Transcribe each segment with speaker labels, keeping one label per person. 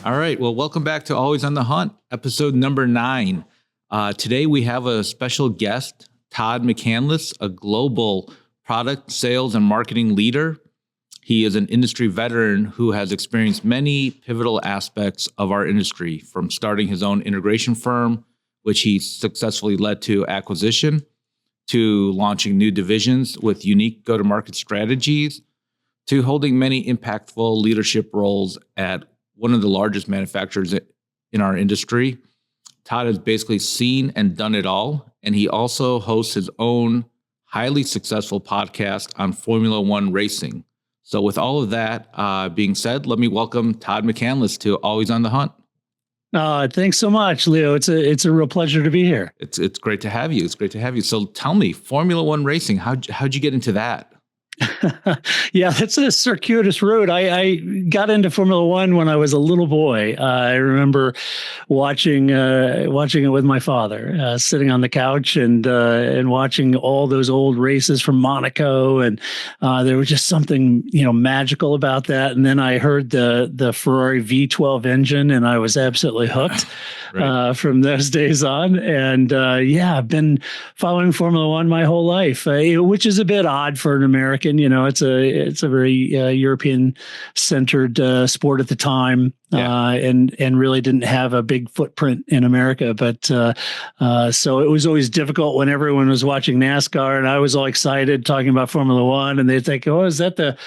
Speaker 1: All right. Well, welcome back to Always on the Hunt, episode number 9. Today we have a special guest, Todd McCandless, a global product sales and marketing leader. He is an industry veteran who has experienced many pivotal aspects of our industry, from starting his own integration firm, which he successfully led to acquisition, to launching new divisions with unique go-to-market strategies, to holding many impactful leadership roles at one of the largest manufacturers in our industry. Todd has basically seen and done it all, and he also hosts his own highly successful podcast on Formula One racing. So with all of that being said, let me welcome Todd McCandless to Always on the Hunt.
Speaker 2: Thanks so much, Leo. It's a real pleasure to be here.
Speaker 1: It's great to have you. It's great to have you. So tell me, Formula One racing, how'd you get into that?
Speaker 2: Yeah, that's a circuitous route. I got into Formula One when I was a little boy. I remember watching it with my father, sitting on the couch and watching all those old races from Monaco, and there was just something magical about that. And then I heard the Ferrari V12 engine, and I was absolutely hooked. Right. From those days on. And I've been following Formula One my whole life, which is a bit odd for an American. It's a very European centered sport at the time. Yeah. And really didn't have a big footprint in America. But so it was always difficult when everyone was watching NASCAR and I was all excited talking about Formula One, and they'd think, oh, is that the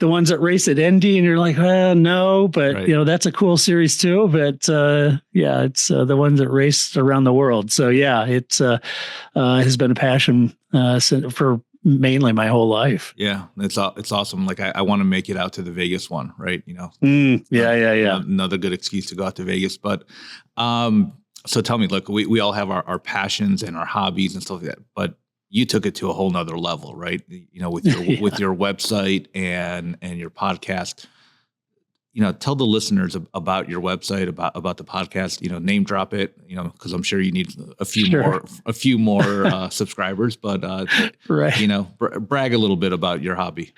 Speaker 2: ones that race at Indy? And you're like, well, no, but right. That's a cool series too. But it's the ones that race around the world. So yeah, it's has been a passion for mainly my whole life.
Speaker 1: Yeah, it's awesome. Like I want to make it out to the Vegas one, right?
Speaker 2: Yeah.
Speaker 1: Another good excuse to go out to Vegas. But so tell me, look, we all have our passions and our hobbies and stuff like that, but you took it to a whole nother level, right? With your with your website and your podcast. Tell the listeners about your website, about the podcast, name drop it, because I'm sure you need a few more subscribers, but, right. Brag a little bit about your hobby.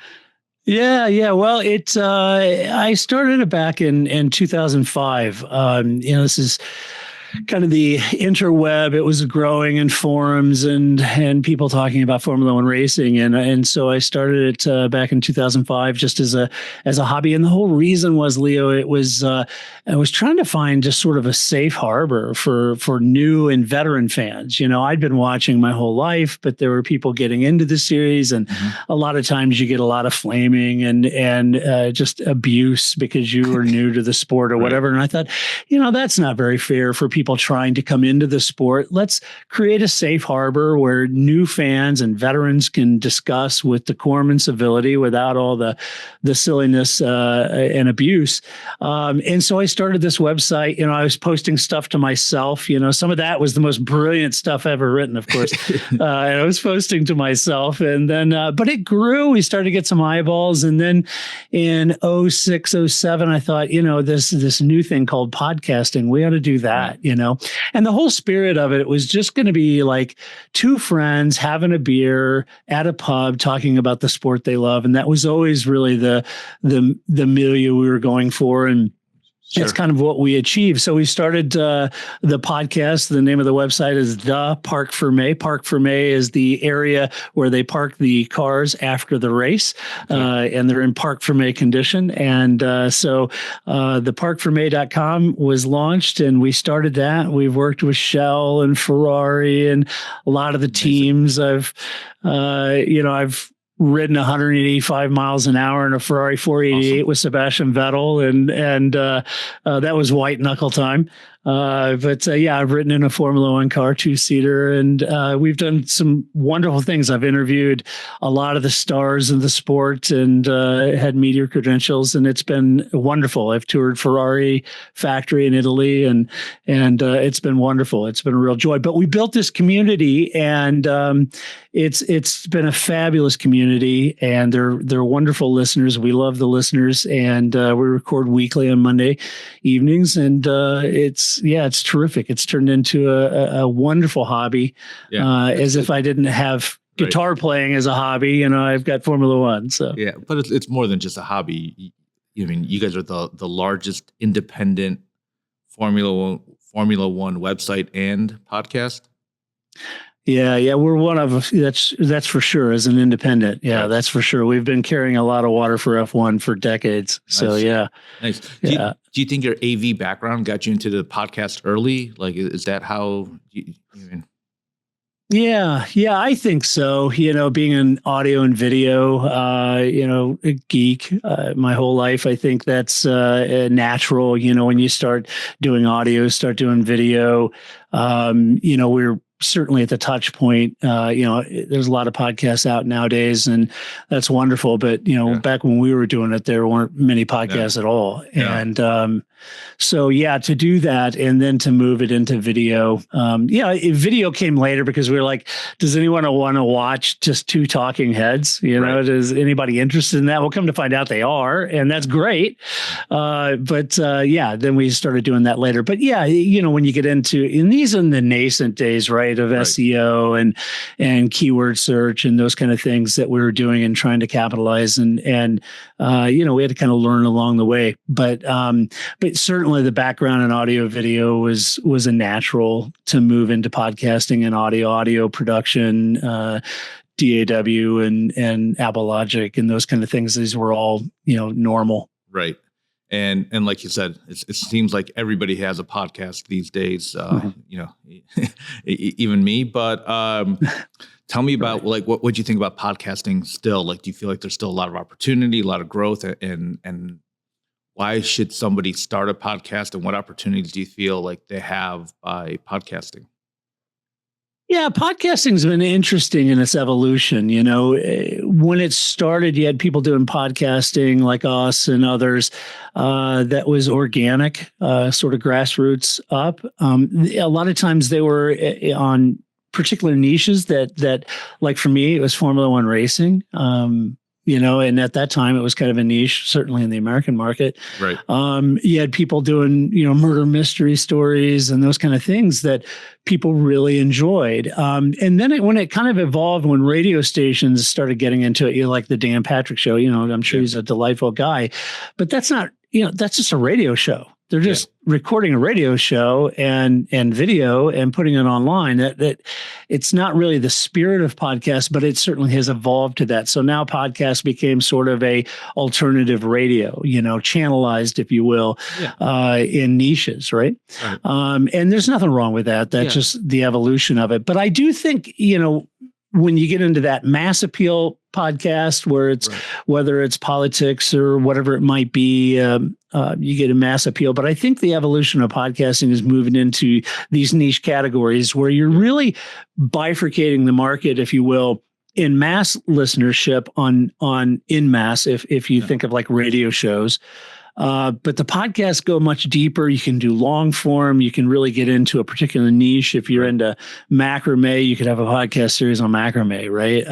Speaker 2: Yeah. Well, I started it back in 2005. This is kind of the interweb. It was growing in forums and people talking about Formula One racing. And so I started it back in 2005 just as a hobby. And the whole reason was, Leo, I was trying to find just sort of a safe harbor for new and veteran fans. I'd been watching my whole life, but there were people getting into the series. And a lot of times you get a lot of flaming and just abuse because you were new to the sport or whatever. And I thought, that's not very fair for people trying to come into the sport. Let's create a safe harbor where new fans and veterans can discuss with decorum and civility without all the silliness and abuse. And so I started this website. I was posting stuff to myself. Some of that was the most brilliant stuff ever written, of course. And I was posting to myself. And then, but it grew. We started to get some eyeballs. And then in 06, 07, I thought, this new thing called podcasting, we ought to do that. And the whole spirit of it was just going to be like two friends having a beer at a pub talking about the sport they love. And that was always really the milieu we were going for. And that's kind of what we achieved. So we started the podcast. The name of the website is The Parc Fermé. Parc Fermé is the area where they park the cars after the race, and they're in Parc Fermé condition. And so the parcfermé.com was launched, and we started that. We've worked with Shell and Ferrari and a lot of the teams. I've ridden 185 miles an hour in a Ferrari 488 with Sebastian Vettel, and that was white knuckle time. But I've ridden in a Formula One car, 2-seater, and we've done some wonderful things. I've interviewed a lot of the stars of the sport and had media credentials, and it's been wonderful. I've toured Ferrari factory in Italy, and it's been wonderful. It's been a real joy. But we built this community, and it's been a fabulous community, and they're wonderful listeners. We love the listeners, and we record weekly on Monday evenings, and it's terrific. It's turned into a wonderful hobby, as if I didn't have guitar playing as a hobby. I've got Formula One. So
Speaker 1: yeah, but it's more than just a hobby. I mean, you guys are the largest independent Formula One website and podcast?
Speaker 2: Yeah, we're one of that's for sure as an independent. Yeah,
Speaker 1: Right.
Speaker 2: that's for sure. We've been carrying a lot of water for F1 for decades. So
Speaker 1: Nice.
Speaker 2: yeah.
Speaker 1: Nice.
Speaker 2: Yeah.
Speaker 1: Do you think your AV background got you into the podcast early? Like, is that how you mean?
Speaker 2: Yeah, I think so. Being an audio and video, a geek my whole life, I think that's natural. When you start doing audio, start doing video, we're certainly at the touch point. There's a lot of podcasts out nowadays, and that's wonderful. But back when we were doing it, there weren't many podcasts at all, and so to do that and then to move it into video. Video came later because we were like, does anyone want to watch just two talking heads? Does anybody interested in that? We'll come to find out they are, and that's great. Then we started doing that later. But when you get into, and these are in the nascent days, right, of SEO and keyword search and those kind of things that we were doing and trying to capitalize, and we had to kind of learn along the way. But certainly the background in audio video was a natural to move into podcasting and audio production, DAW and Apple Logic and those kind of things. These were all, normal.
Speaker 1: Right. And like you said, it seems like everybody has a podcast these days, even me. But tell me about like what do you think about podcasting still? Like, do you feel like there's still a lot of opportunity, a lot of growth, and why should somebody start a podcast, and what opportunities do you feel like they have by podcasting?
Speaker 2: Yeah, podcasting's been interesting in its evolution. When it started, you had people doing podcasting like us and others that was organic, sort of grassroots up. A lot of times they were on particular niches that like for me, it was Formula One racing. And at that time it was kind of a niche, certainly in the American market.
Speaker 1: Right.
Speaker 2: You had people doing, murder mystery stories and those kind of things that people really enjoyed. And then when it kind of evolved, when radio stations started getting into it, like the Dan Patrick Show, I'm sure he's a delightful guy, but that's not, that's just a radio show. They're just recording a radio show and video and putting it online. That it's not really the spirit of podcast, but it certainly has evolved to that. So now podcast became sort of a alternative radio, channelized, if you will, in niches, right? And there's nothing wrong with that. That's just the evolution of it. But I do think, when you get into that mass appeal podcast where it's whether it's politics or whatever it might be, you get a mass appeal. But I think the evolution of podcasting is moving into these niche categories where you're really bifurcating the market, if you will, in mass listenership on in mass, if you think of like radio shows. But the podcasts go much deeper. You can do long form. You can really get into a particular niche. If you're into macrame, you could have a podcast series on macrame, right?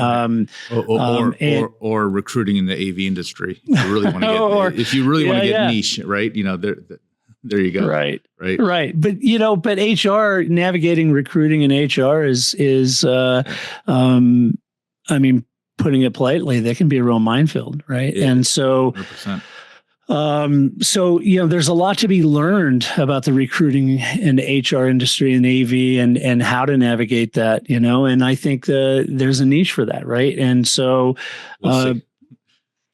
Speaker 1: Or recruiting in the AV industry. If you really want to get, if you really want to get niche, right? There you go. Right. But HR, navigating recruiting in HR is putting it politely, they can be a real minefield, right? Yeah, and so 100%. There's a lot to be learned about the recruiting and HR industry and AV and how to navigate that, and I think there's a niche for that. Right. And so,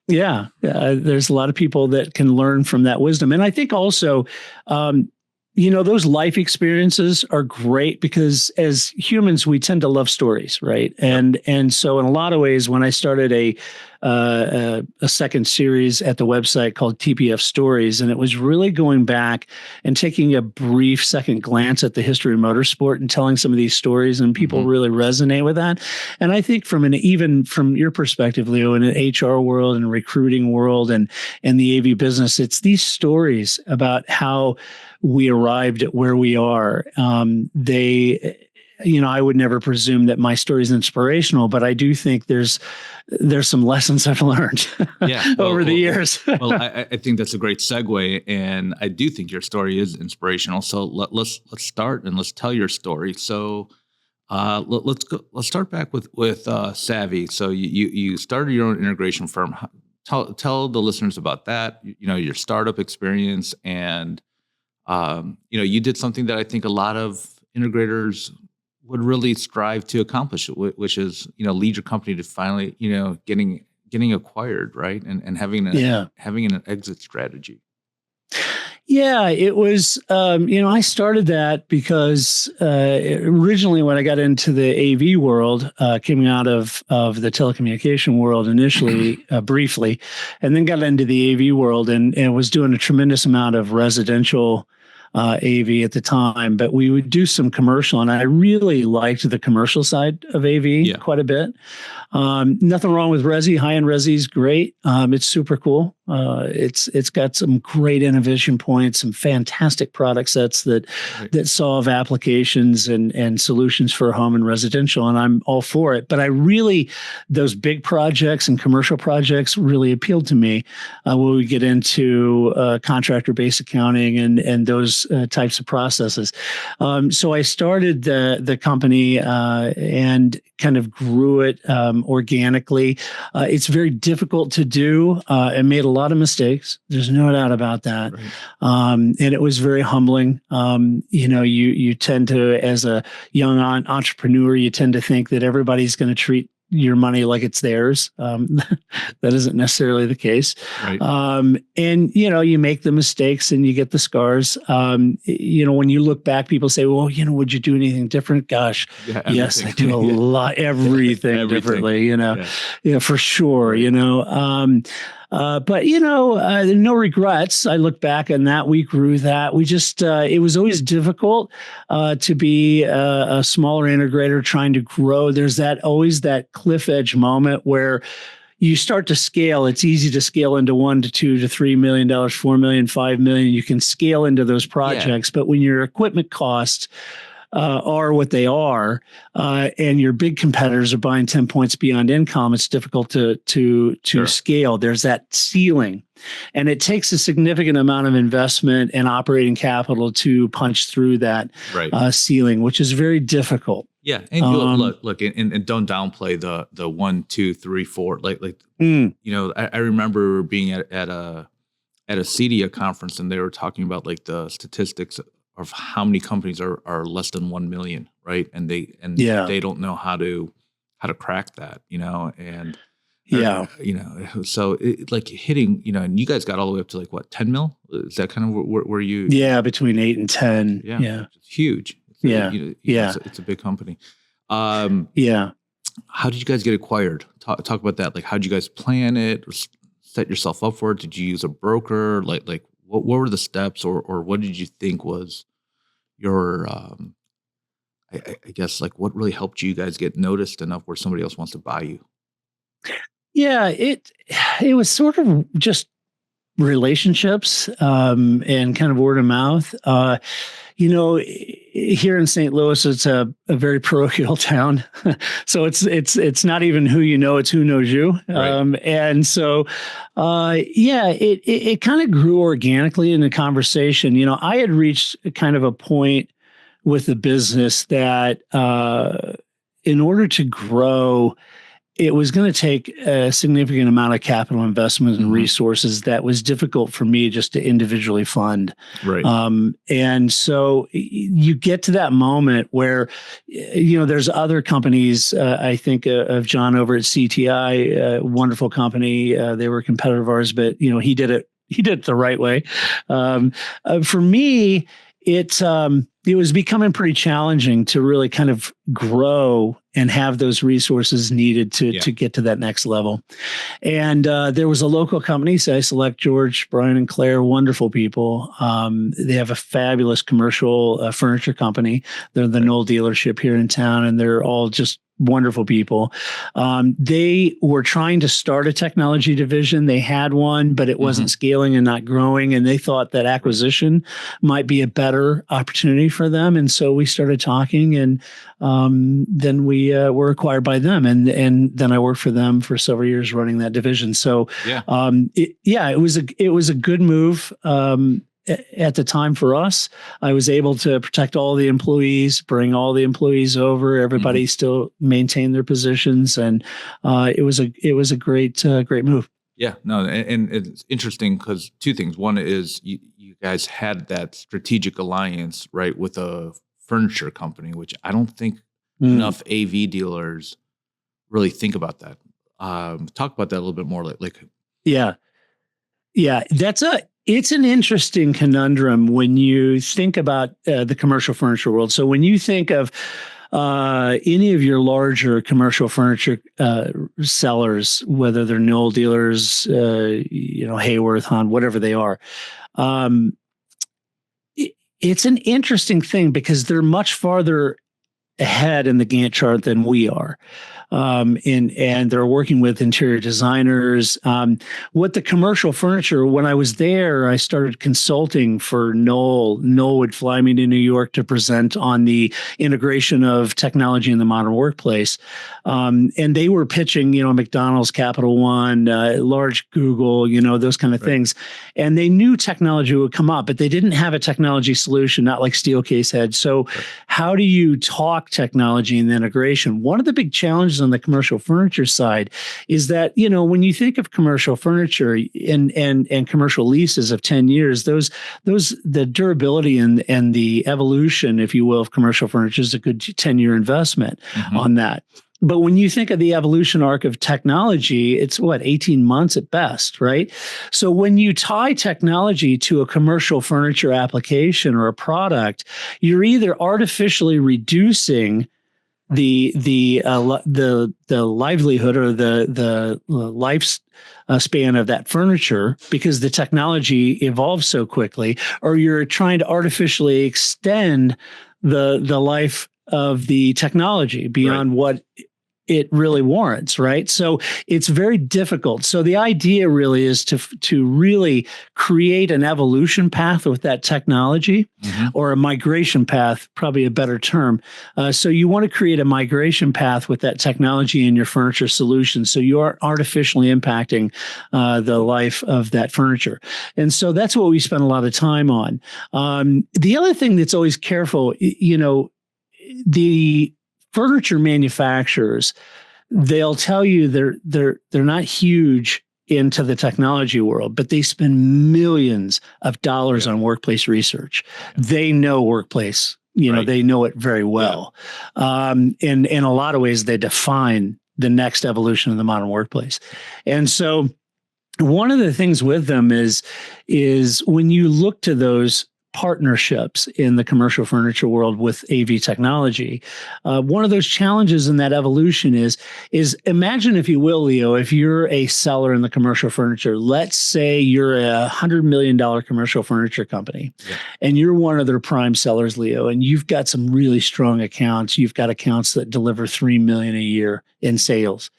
Speaker 1: there's a lot of people that can learn from that wisdom. And I think also, those life experiences are great because as humans, we tend to love stories, right? And so in a lot of ways, when I started a second series at the website called TPF Stories, and it was really going back and taking a brief second glance at the history of motorsport and telling some of these stories, and people really resonate with that. And I think even from your perspective, Leo, in an HR world and recruiting world and the AV business, it's these stories about how we arrived at where we are. I would never presume that my story is inspirational, but I do think there's some lessons I've learned over the years. I think that's a great segue, and I do think your story is inspirational. So let's start and let's tell your story. So let's start back with Savvy. So you started your own integration firm. Tell the listeners about that. Your startup experience and You did something that I think a lot of integrators would really strive to accomplish, which is, lead your company to finally, getting acquired, right? And having an exit strategy.
Speaker 2: Yeah, it was, I started that because originally when I got into the AV world, coming out of the telecommunication world initially, briefly, and then got into the AV world and was doing a tremendous amount of residential AV at the time, but we would do some commercial, and I really liked the commercial side of AV quite a bit. Nothing wrong with Resi. High-end Resi is great. It's super cool. It's got some great innovation points, some fantastic product sets that solve applications and solutions for home and residential, and I'm all for it. But those big projects and commercial projects really appealed to me when we get into contractor-based accounting and those types of processes. So I started the company and kind of grew it organically. It's very difficult to do and made a lot of mistakes. There's no doubt about that. Right. And it was very humbling. You tend to, as a young entrepreneur, you tend to think that everybody's going to treat your money like it's theirs. That isn't necessarily the case. Right. And, you make the mistakes and you get the scars. When you look back, people say, well, would you do anything different? Gosh, yes, I do a lot, everything differently, for sure, but no regrets. I look back on that. We grew that. We just, it was always difficult to be a smaller integrator trying to grow. There's always that cliff edge moment where you start to scale. It's easy to scale into $1 to $2 to $3 million, $4 million, $5 million. You can scale into those projects, but when your equipment costs are what they are, and your big competitors are buying 10 points beyond income, it's difficult to scale. There's that ceiling, and it takes a significant amount of investment and operating capital to punch through that ceiling, which is very difficult.
Speaker 1: Yeah, and look, and don't downplay the 1, 2, 3, 4. I remember being at a CEDIA conference, and they were talking about the statistics of how many companies are less than 1 million, right? And they don't know how to crack that, and so hitting, and you guys got all the way up to 10 mil? Is that kind of where you?
Speaker 2: Yeah, between 8 and 10.
Speaker 1: Yeah. It's huge. It's a big company. How did you guys get acquired? Talk about that. How did you guys plan it? Or set yourself up for it? Did you use a broker? What were the steps, or what did you think was your, I guess, what really helped you guys get noticed enough where somebody else wants to buy you?
Speaker 2: Yeah, it was sort of just relationships and kind of word of mouth. Here in St. Louis, it's a very parochial town, so it's not even who you know, it's who knows you. Right. And so, it kind of grew organically in the conversation. I had reached kind of a point with the business that in order to grow, it was going to take a significant amount of capital investment and resources that was difficult for me just to individually fund. Right. And so you get to that moment where, there's other companies. I think of John over at CTI, a wonderful company. They were a competitor of ours, but he did it the right way. For me, it was becoming pretty challenging to really kind of grow and have those resources needed to get to that next level. And there was a local company, so I select George, Brian, and Claire, wonderful people. They have a fabulous commercial furniture company. They're the Knoll dealership here in town, and they're all just wonderful people. They were trying to start a technology division. They had one, but it wasn't scaling and not growing. And they thought that acquisition might be a better opportunity for them. And so we started talking, and then we were acquired by them. And then I worked for them for several years running that division. So it was a good move. At the time for us, I was able to protect all the employees, bring all the employees over. Everybody still maintained their positions, and it was a great move.
Speaker 1: Yeah, no, and it's interesting because two things. One is you guys had that strategic alliance, right, with a furniture company, which I don't think enough AV dealers really think about that. Talk about that a little bit more.
Speaker 2: Yeah. Yeah, it's an interesting conundrum when you think about the commercial furniture world. So when you think of any of your larger commercial furniture sellers, whether they're Knoll dealers, Hayworth, Hahn, whatever they are, um, it's an interesting thing because they're much farther ahead in the Gantt chart than we are. And they're working with interior designers. What the commercial furniture, when I was there, I started consulting for Knoll. Knoll would fly me to New York to present on the integration of technology in the modern workplace. And they were pitching, McDonald's, Capital One, large Google, those kind of things. And they knew technology would come up, but they didn't have a technology solution, not like Steelcase had. So how do you talk technology and integration? One of the big challenges on the commercial furniture side is that, when you think of commercial furniture and commercial leases of 10 years, the durability and the evolution, if you will, of commercial furniture is a good 10-year investment on that. But when you think of the evolution arc of technology, it's 18 months at best, right? So when you tie technology to a commercial furniture application or a product, you're either artificially reducing the livelihood or the life span of that furniture because the technology evolves so quickly, or you're trying to artificially extend the life of the technology beyond what it really warrants, right? So it's very difficult. So the idea really is to really create an evolution path with that technology, or a migration path, probably a better term. So you want to create a migration path with that technology in your furniture solution, so you are artificially impacting the life of that furniture. And so that's what we spend a lot of time on. The other thing that's always careful, the furniture manufacturers, they'll tell you they're not huge into the technology world, but they spend millions of dollars on workplace research. They know workplace, they know it very well. In a lot of ways, they define the next evolution of the modern workplace. And so one of the things with them is when you look to those partnerships in the commercial furniture world with AV technology. One of those challenges in that evolution is imagine, if you will, Leo, if you're a seller in the commercial furniture, let's say you're a $100 million commercial furniture company, and you're one of their prime sellers, Leo, and you've got some really strong accounts. You've got accounts that deliver $3 million a year in sales.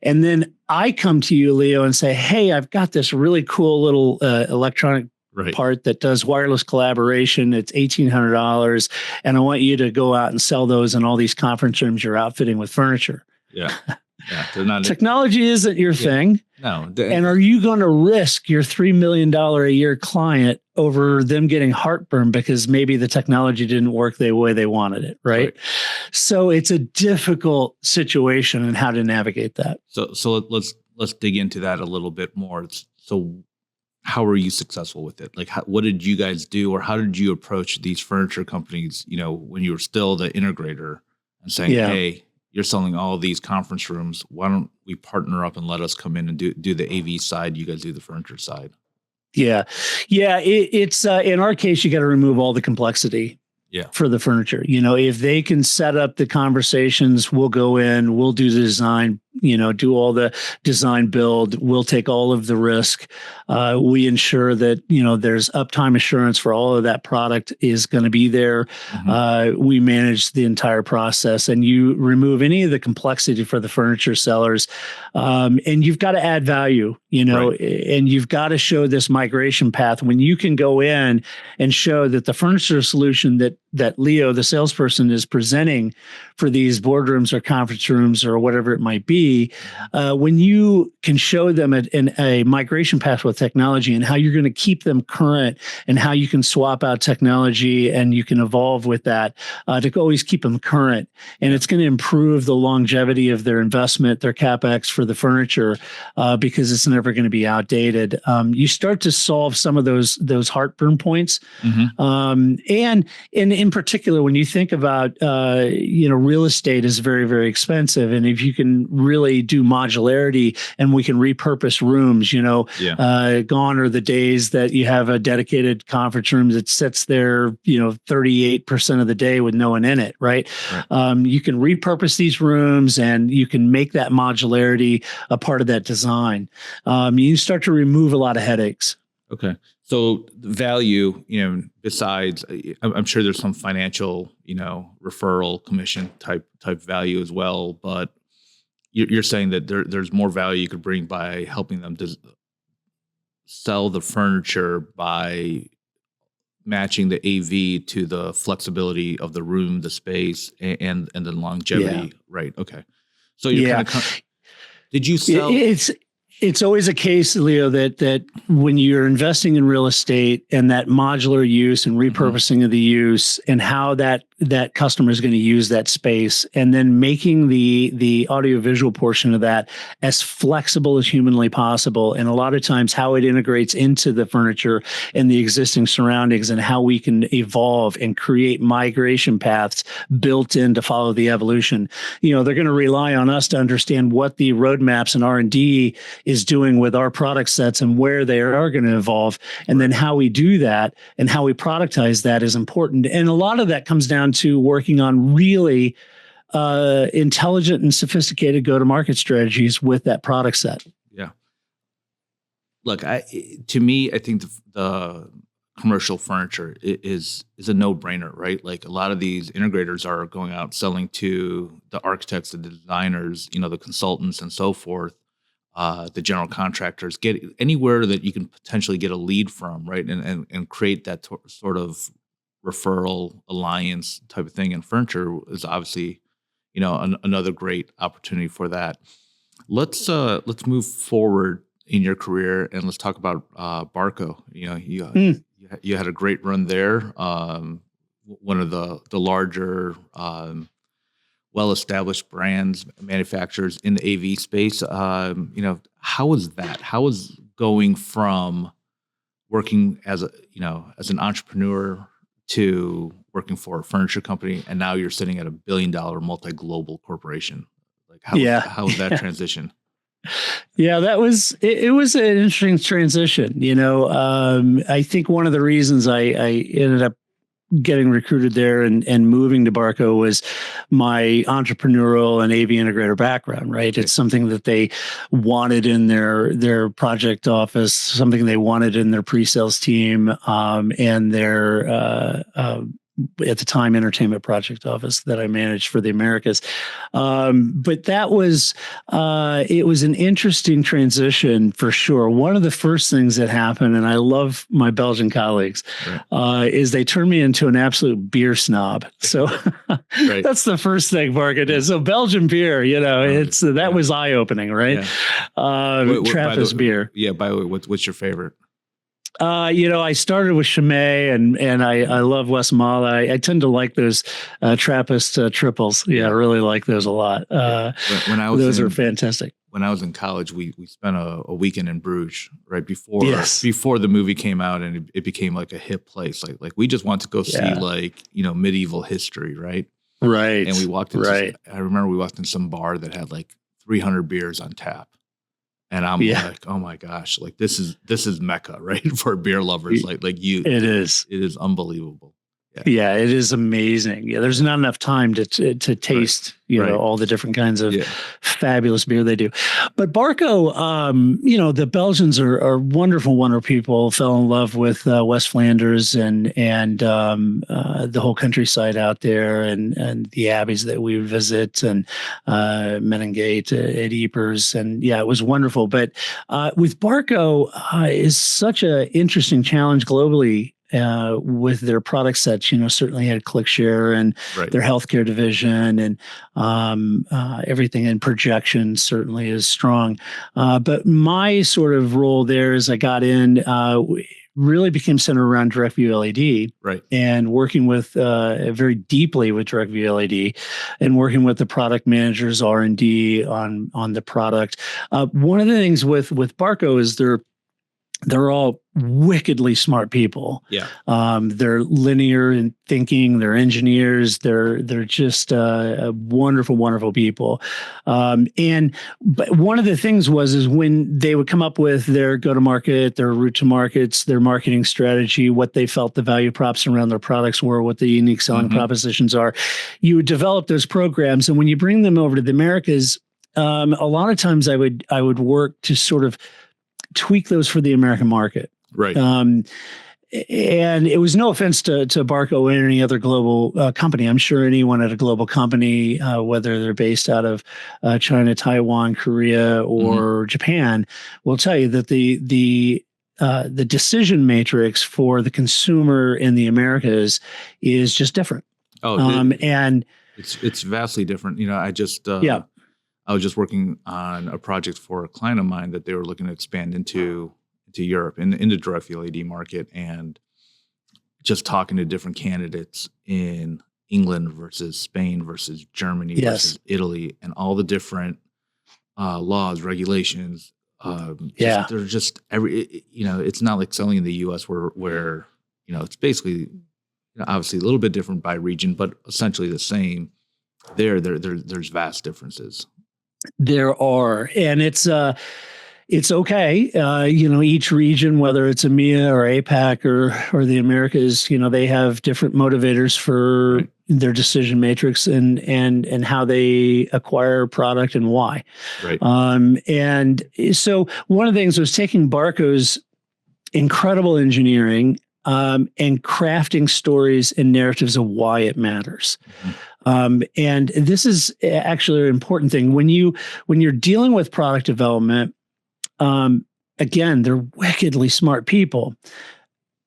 Speaker 2: And then I come to you, Leo, and say, hey, I've got this really cool little electronic part that does wireless collaboration. It's $1,800. And I want you to go out and sell those in all these conference rooms you're outfitting with furniture. They're not technology isn't your thing.
Speaker 1: No.
Speaker 2: And are you going to risk your $3 million a year client over them getting heartburn because maybe the technology didn't work the way they wanted it, right? So it's a difficult situation and how to navigate that.
Speaker 1: So let's dig into that a little bit more. So how were you successful with it? What did you guys do, or how did you approach these furniture companies, when you were still the integrator, and saying, hey, you're selling all these conference rooms. Why don't we partner up and let us come in and do the AV side? You guys do the furniture side.
Speaker 2: It's in our case, you got to remove all the complexity for the furniture. If they can set up the conversations, we'll go in, we'll do the design, do all the design build. We'll take all of the risk. We ensure that, there's uptime assurance for all of that product is going to be there. We manage the entire process, and you remove any of the complexity for the furniture sellers. And you've got to add value, and you've got to show this migration path when you can go in and show that the furniture solution that Leo, the salesperson, is presenting for these boardrooms or conference rooms or whatever it might be, R&D, when you can show them a migration path with technology and how you're going to keep them current and how you can swap out technology and you can evolve with that to always keep them current. And it's going to improve the longevity of their investment, their CapEx for the furniture, because it's never going to be outdated. You start to solve some of those heartburn points. And in particular, when you think about, real estate is very, very expensive. And if you can really do modularity and we can repurpose rooms, gone are the days that you have a dedicated conference room that sits there, 38% of the day with no one in it, right? You can repurpose these rooms and you can make that modularity a part of that design. You start to remove a lot of headaches.
Speaker 1: Okay. So value, besides, I'm sure there's some financial, referral commission type value as well, but you're saying that there's more value you could bring by helping them to sell the furniture by matching the AV to the flexibility of the room, the space, and the longevity. Yeah. Right. Okay. So you're kind of, did you sell?
Speaker 2: It's always a case, Leo, that when you're investing in real estate and that modular use and repurposing of the use and how that customer is going to use that space, and then making the audiovisual portion of that as flexible as humanly possible. And a lot of times how it integrates into the furniture and the existing surroundings and how we can evolve and create migration paths built in to follow the evolution. They're going to rely on us to understand what the roadmaps and R&D is doing with our product sets and where they are going to evolve. And then how we do that and how we productize that is important. And a lot of that comes down to working on really intelligent and sophisticated go-to-market strategies with that product set.
Speaker 1: Yeah. Look, to me, I think the commercial furniture is a no-brainer, right? Like a lot of these integrators are going out selling to the architects, the designers, the consultants and so forth. The general contractors, get anywhere that you can potentially get a lead from, right? And create that sort of referral alliance type of thing. And furniture is obviously, another great opportunity for that. Let's move forward in your career and let's talk about Barco. You had a great run there. One of the larger well-established brands, manufacturers in the AV space. How was that? How was going from working as an entrepreneur to working for a furniture company, and now you're sitting at $1 billion multi-global corporation? Like, how was that transition?
Speaker 2: Yeah, it was an interesting transition. I think one of the reasons I ended up getting recruited there and moving to Barco was my entrepreneurial and AV integrator background, right? It's something that they wanted in their project office, something they wanted in their pre-sales team, and their at the time entertainment project office that I managed for the Americas. But that was, it was an interesting transition for sure. One of the first things that happened, and I love my Belgian colleagues, is they turned me into an absolute beer snob. So that's the first thing Barco did. So Belgian beer, that was eye-opening, right? Yeah. Trappist beer.
Speaker 1: Yeah. By the way, what's your favorite?
Speaker 2: I started with Chimay and I love Westmalle. I tend to like those Trappist triples. Yeah, I really like those a lot. Those are fantastic.
Speaker 1: When I was in college, we spent a weekend in Bruges right before the movie came out, and it became like a hip place. Like we just wanted to go see medieval history, right?
Speaker 2: Right.
Speaker 1: And we walked into I remember we walked in some bar that had like 300 beers on tap. And I'm like, oh my gosh, like this is Mecca, right? For beer lovers, like you. It is unbelievable.
Speaker 2: Yeah, it is amazing. Yeah, there's not enough time to taste, all the different kinds of fabulous beer they do. But Barco, the Belgians are wonderful, wonderful people. Fell in love with West Flanders and the whole countryside out there, and the abbeys that we would visit, and Menengate at Ypres, and it was wonderful. But with Barco, is such an interesting challenge globally. with their product sets. Certainly had ClickShare and their healthcare division, and everything in projection certainly is strong. But my sort of role there as I got in really became centered around DirectView LED, and working with very deeply with DirectView LED, and working with the product managers, R&D on the product. One of the things with Barco is they're all wickedly smart people. They're linear in thinking. They're engineers. They're just wonderful, wonderful people. But one of the things is when they would come up with their go-to-market, their route to markets, their marketing strategy, what they felt the value props around their products were, what the unique selling propositions are, you would develop those programs. And when you bring them over to the Americas, a lot of times I would work to sort of tweak those for the American market. And it was no offense to Barco or any other global company. I'm sure anyone at a global company, whether they're based out of China, Taiwan, Korea, or Japan, will tell you that the decision matrix for the consumer in the Americas is just different. And
Speaker 1: it's vastly different. I was just working on a project for a client of mine that they were looking to expand into Europe, into DirectView LED market, and just talking to different candidates in England versus Spain versus Germany versus Italy, and all the different laws, regulations. They're just it's not like selling in the U.S. where it's basically obviously a little bit different by region, but essentially the same. There's vast differences.
Speaker 2: There are, and it's okay. Each region, whether it's EMEA or APAC or the Americas, they have different motivators for their decision matrix and how they acquire product and why. And so one of the things was taking Barco's incredible engineering and crafting stories and narratives of why it matters. And this is actually an important thing when you're dealing with product development. Again, they're wickedly smart people.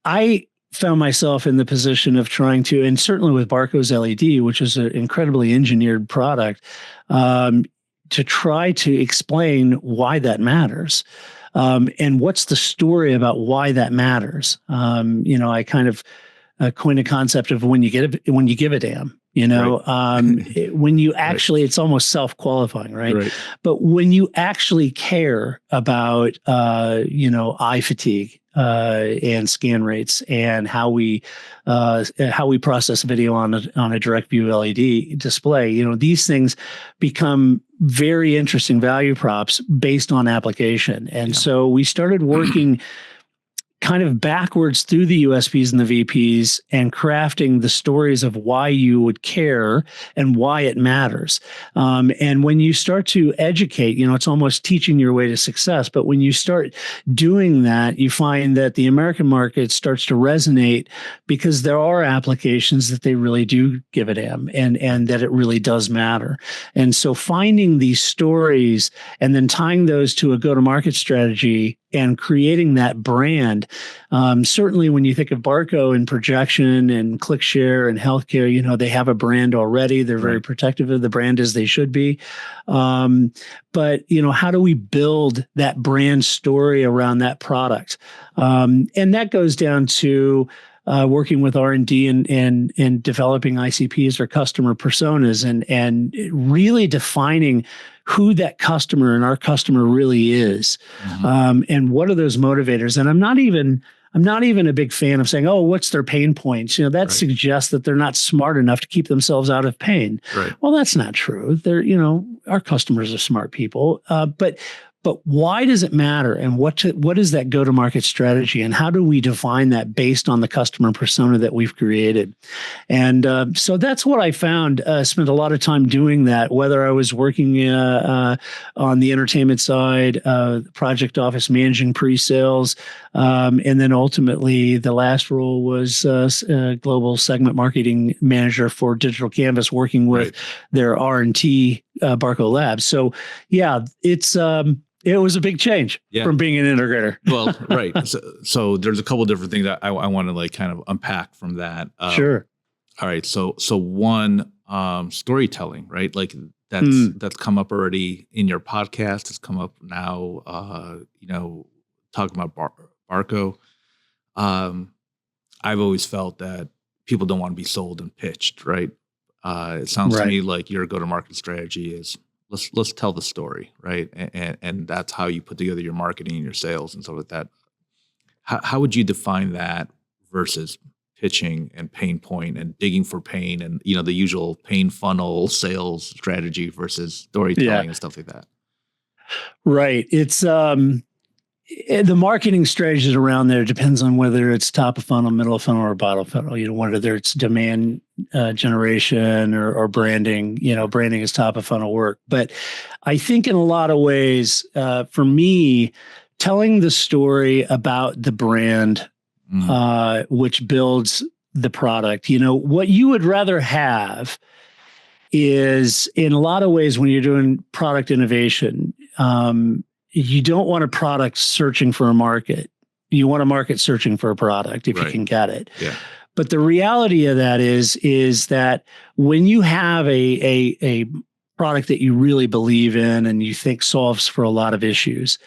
Speaker 2: I found myself in the position of trying to, and certainly with Barco's LED, which is an incredibly engineered product, to try to explain why that matters. And what's the story about why that matters? I kind of coined a concept of when you give a damn. When you actually, it's almost self-qualifying, right? But when you actually care about, eye fatigue and scan rates and how we process video on a DirectView LED display, these things become very interesting value props based on application. And so we started working kind of backwards through the USPs and the VPs and crafting the stories of why you would care and why it matters. And when you start to educate, it's almost teaching your way to success. But when you start doing that, you find that the American market starts to resonate because there are applications that they really do give a damn and that it really does matter. And so finding these stories and then tying those to a go-to-market strategy and creating that brand. Certainly when you think of Barco and projection and ClickShare and healthcare, they have a brand already. They're very protective of the brand as they should be. But, how do we build that brand story around that product? And that goes down to working with R&D and developing ICPs or customer personas and really defining who that customer and our customer really is, and what are those motivators. And I'm not even a big fan of saying, "Oh, what's their pain points?" That suggests that they're not smart enough to keep themselves out of pain. Well, that's not true. They're, our customers are smart people, but why does it matter? And what is that go-to-market strategy? And how do we define that based on the customer persona that we've created? And so that's what I found. Spent a lot of time doing that, whether I was working on the entertainment side, project office, managing pre-sales, and then ultimately the last role was global segment marketing manager for Digital Canvas, working with their R&T Barco Labs. So yeah, it's It was a big change from being an integrator.
Speaker 1: Well, right. So there's a couple different things that I want to like kind of unpack from that.
Speaker 2: Sure.
Speaker 1: All right. So one, storytelling, right? Like that's come up already in your podcast. It's come up now, talking about Barco. I've always felt that people don't want to be sold and pitched, right? It sounds to me like your go-to-market strategy is let's tell the story, right? And that's how you put together your marketing and your sales and stuff like that. How would you define that versus pitching and pain point and digging for pain and the usual pain funnel sales strategy versus storytelling and stuff like that?
Speaker 2: Right. It's the marketing strategies around there depends on whether it's top of funnel, middle of funnel, or bottom of funnel. Whether it's demand generation or branding. Branding is top of funnel work. But I think in a lot of ways, for me, telling the story about the brand, which builds the product. What you would rather have is, in a lot of ways, when you're doing product innovation, you don't want a product searching for a market. You want a market searching for a product if you can get it. Yeah. But the reality of that is that when you have a product that you really believe in and you think solves for a lot of issues,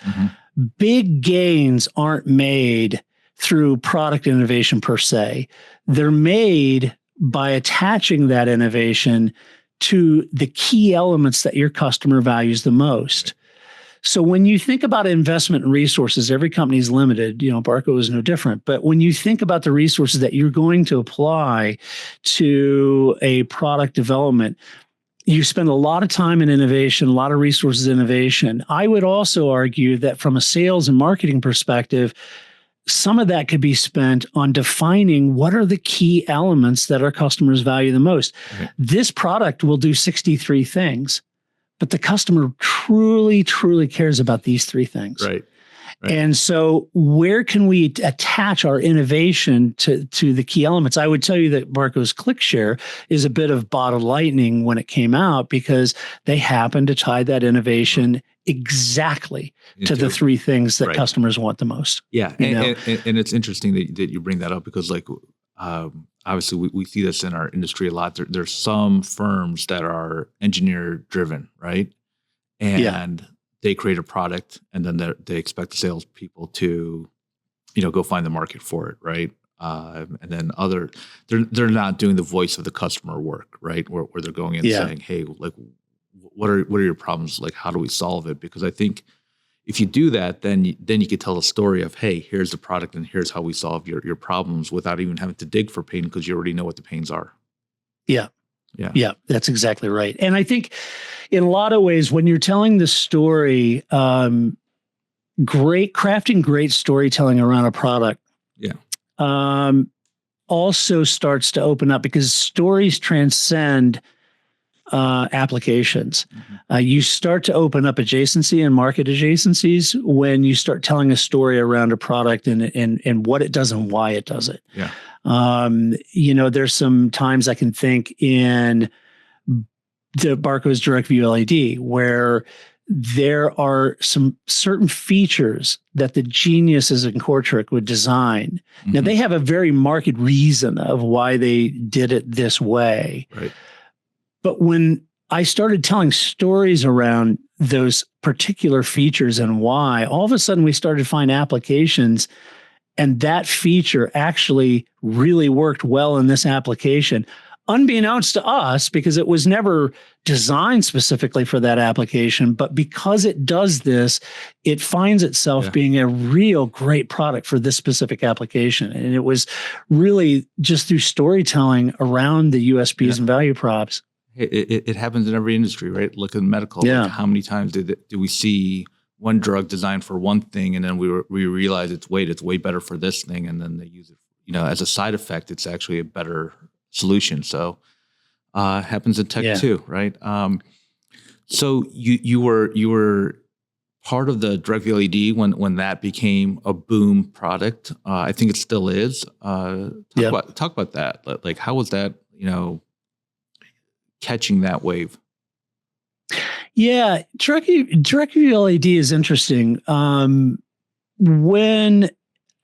Speaker 2: big gains aren't made through product innovation per se. They're made by attaching that innovation to the key elements that your customer values the most. So when you think about investment in resources, every company is limited. Barco is no different. But when you think about the resources that you're going to apply to a product development, you spend a lot of time in innovation, a lot of resources in innovation. I would also argue that from a sales and marketing perspective, some of that could be spent on defining what are the key elements that our customers value the most. This product will do 63 things. But the customer truly, truly cares about these 3 things. Right. And so where can we attach our innovation to the key elements? I would tell you that Barco's ClickShare is a bit of bottle lightning when it came out because they happened to tie that innovation exactly to the 3 things that customers want the most.
Speaker 1: Yeah. And it's interesting that you bring that up because obviously we see this in our industry a lot. There's some firms that are engineer driven, right? And they create a product and then they expect the salespeople to, go find the market for it, right? And then they're not doing the voice of the customer work, right? Where they're going in saying, hey, like, what are your problems? Like, how do we solve it? Because I think if you do that, then you could tell a story of, hey, here's the product and here's how we solve your problems without even having to dig for pain because you already know what the pains are. Yeah,
Speaker 2: that's exactly right. And I think in a lot of ways, when you're telling the story, crafting great storytelling around a product also starts to open up because stories transcend applications. You start to open up adjacency and market adjacencies when you start telling a story around a product and what it does and why it does it. Yeah. There's some times I can think in the Barco's Direct View LED where there are some certain features that the geniuses in Cortrick would design. Now they have a very marked reason of why they did it this way. Right. But when I started telling stories around those particular features and why, all of a sudden we started to find applications, and that feature actually really worked well in this application, unbeknownst to us, because it was never designed specifically for that application. But because it does this, it finds itself being a real great product for this specific application. And it was really just through storytelling around the USPs and value props.
Speaker 1: It happens in every industry, right? Look at medical. Yeah. Like how many times do we see one drug designed for one thing, and then we realize it's way better for this thing, and then they use it, as a side effect. It's actually a better solution. So it happens in tech too, right? So you were part of the Direct LED when that became a boom product. I think it still is. Talk about that. Like how was that? Catching that wave?
Speaker 2: Yeah, direct view LED is interesting. When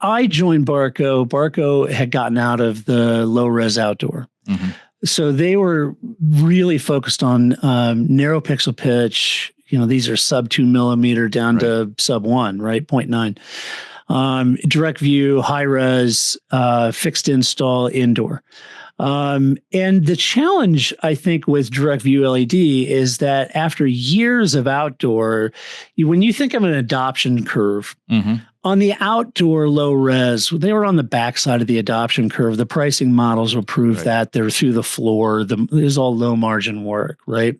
Speaker 2: I joined Barco had gotten out of the low res outdoor.
Speaker 1: Mm-hmm.
Speaker 2: So they were really focused on narrow pixel pitch. These are sub 2 millimeter down to sub 1, right? 0.9. Direct view, high res, fixed install, indoor. And the challenge, I think, with direct view LED is that after years of outdoor, when you think of an adoption curve, on the outdoor low res, they were on the backside of the adoption curve. The pricing models will prove that they're through the floor. It was all low margin work, right?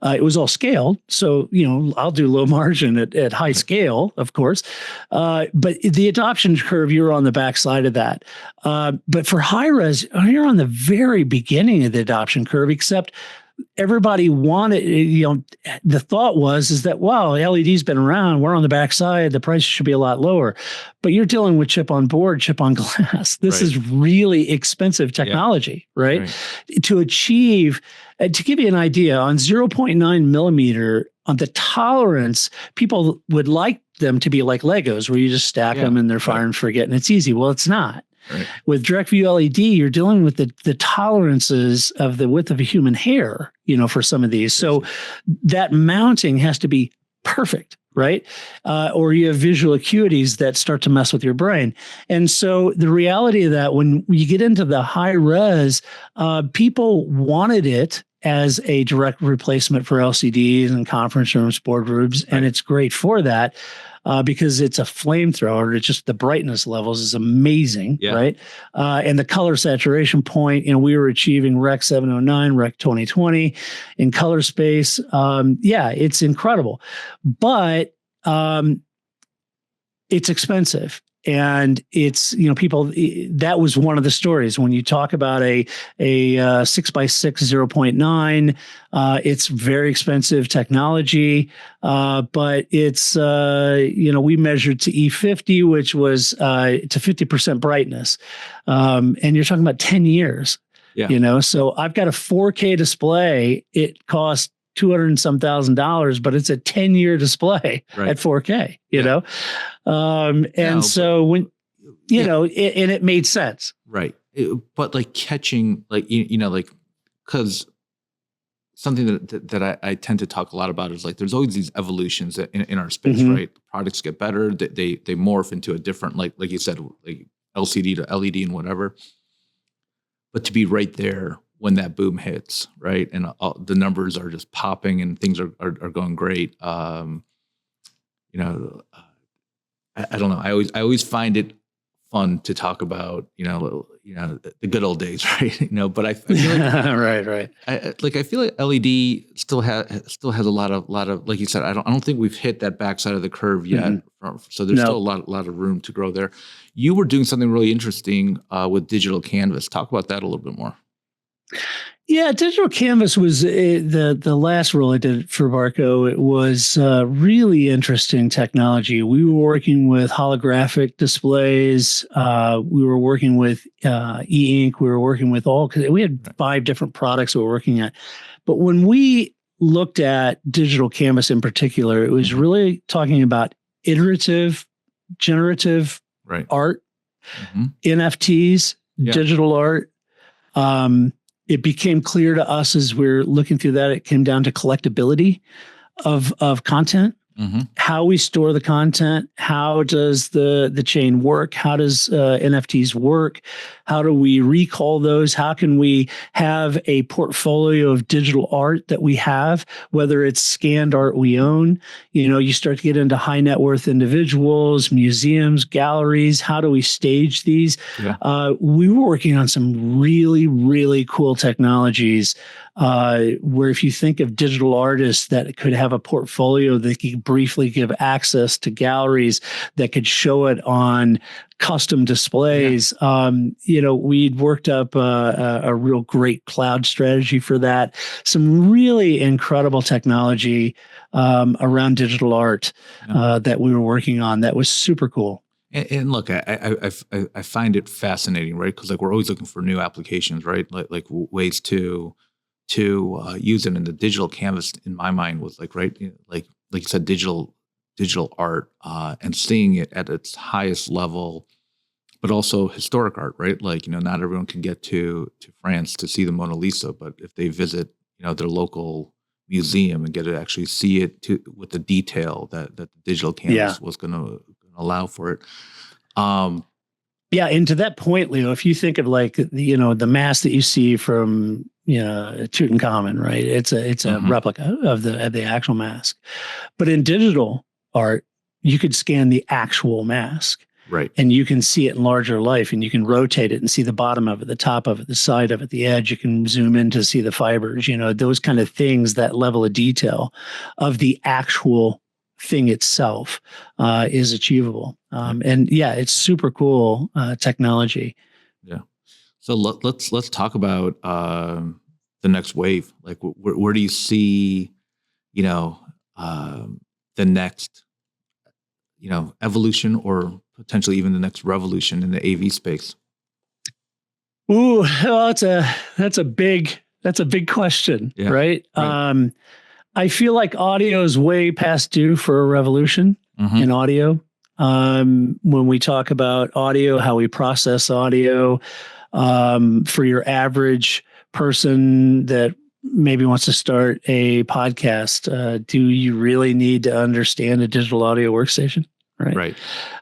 Speaker 2: It was all scaled. So, I'll do low margin at high scale, of course. But the adoption curve, you're on the backside of that. But for high res, you're on the very beginning of the adoption curve, except everybody wanted, the thought is that, wow, LED's been around. We're on the backside. The price should be a lot lower. But you're dealing with chip on board, chip on glass. This is really expensive technology, right? To achieve, to give you an idea, on 0.9 millimeter, on the tolerance, people would like them to be like Legos, where you just stack them and they're fire and forget, and it's easy. Well, it's not. Right. With direct view LED, you're dealing with the tolerances of the width of a human hair, for some of these. So that mounting has to be perfect, right? Or you have visual acuities that start to mess with your brain. And so the reality of that, when you get into the high res, people wanted it as a direct replacement for LCDs and conference rooms, boardrooms, and it's great for that. Because it's a flamethrower. It's just the brightness levels is amazing, right? And the color saturation point, we were achieving Rec 709, Rec 2020 in color space. It's incredible, but it's expensive. And it's, people, that was one of the stories. When you talk about a 6x6 0.9, it's very expensive technology, but it's, we measured to E50, which was to 50% brightness. And you're talking about 10 years, so I've got a 4K display. It costs $200 and some $1,000, but it's a 10-year display at 4K, and so when, and it made sense.
Speaker 1: Right. But like catching, because something that I tend to talk a lot about is there's always these evolutions in our space, right? Products get better. They morph into a different, like you said, like LCD to LED and whatever. But to be right there when that boom hits, right? And the numbers are just popping and things are going great. I don't know. I always find it fun to talk about, the good old days, right? But I feel like
Speaker 2: right.
Speaker 1: I feel like LED still has a lot of, like you said, I don't think we've hit that backside of the curve yet. So there's still a lot of room to grow there. You were doing something really interesting with digital canvas. Talk about that a little bit more.
Speaker 2: Yeah, digital canvas was the last role I did for Barco. It was really interesting technology. We were working with holographic displays. We were working with e-ink. We were working with we had 5 different products we were working at. But when we looked at digital canvas in particular, it was really talking about iterative, generative art, NFTs, digital art. It became clear to us as we're looking through that, it came down to collectability of content, how we store the content, how does the chain work, how does NFTs work, how do we recall those, how can we have a portfolio of digital art that we have, whether it's scanned art we own, you start to get into high net worth individuals, museums, galleries, how do we stage these? We were working on some really, really cool technologies where if you think of digital artists that could have a portfolio that could briefly give access to galleries that could show it on custom displays, we'd worked up a real great cloud strategy for that. Some really incredible technology around digital art that we were working on that was super cool.
Speaker 1: And look, I find it fascinating, right? Because we're always looking for new applications, right? Like ways to to use it in the digital canvas in my mind was like, right, like you said, digital art, and seeing it at its highest level, but also historic art, right? Like, not everyone can get to France to see the Mona Lisa, but if they visit, their local museum and get to actually see it with the detail that the digital canvas was going to allow for it.
Speaker 2: Yeah, and to that point, Leo, if you think of like the mask that you see from Tutankhamun, right? It's a replica of the actual mask, but in digital art, you could scan the actual mask,
Speaker 1: right?
Speaker 2: And you can see it in larger life, and you can rotate it and see the bottom of it, the top of it, the side of it, the edge. You can zoom in to see the fibers. Those kind of things. That level of detail of the actual thing itself is achievable. And yeah, it's super cool technology.
Speaker 1: Yeah. So let's talk about the next wave. Like, where do you see, the next, evolution, or potentially even the next revolution in the AV space?
Speaker 2: Ooh, well, that's a big question, right? I feel like audio is way past due for a revolution in audio. When we talk about audio, how we process audio, for your average person that maybe wants to start a podcast, do you really need to understand a digital audio workstation? Right.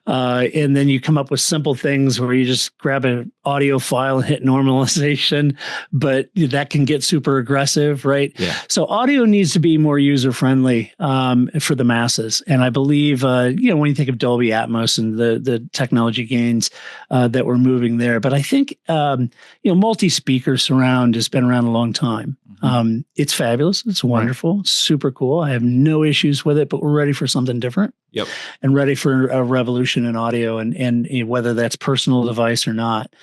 Speaker 2: And then you come up with simple things where you just grab an audio file and hit normalization, but that can get super aggressive, right?
Speaker 1: Yeah.
Speaker 2: So audio needs to be more user-friendly for the masses. And I believe, when you think of Dolby Atmos and the technology gains that we're moving there, but I think, multi-speaker surround has been around a long time. It's fabulous. It's wonderful. It's super cool. I have no issues with it, but we're ready for something different.
Speaker 1: Yep.
Speaker 2: And ready for a revolution in audio, and whether that's personal device or not.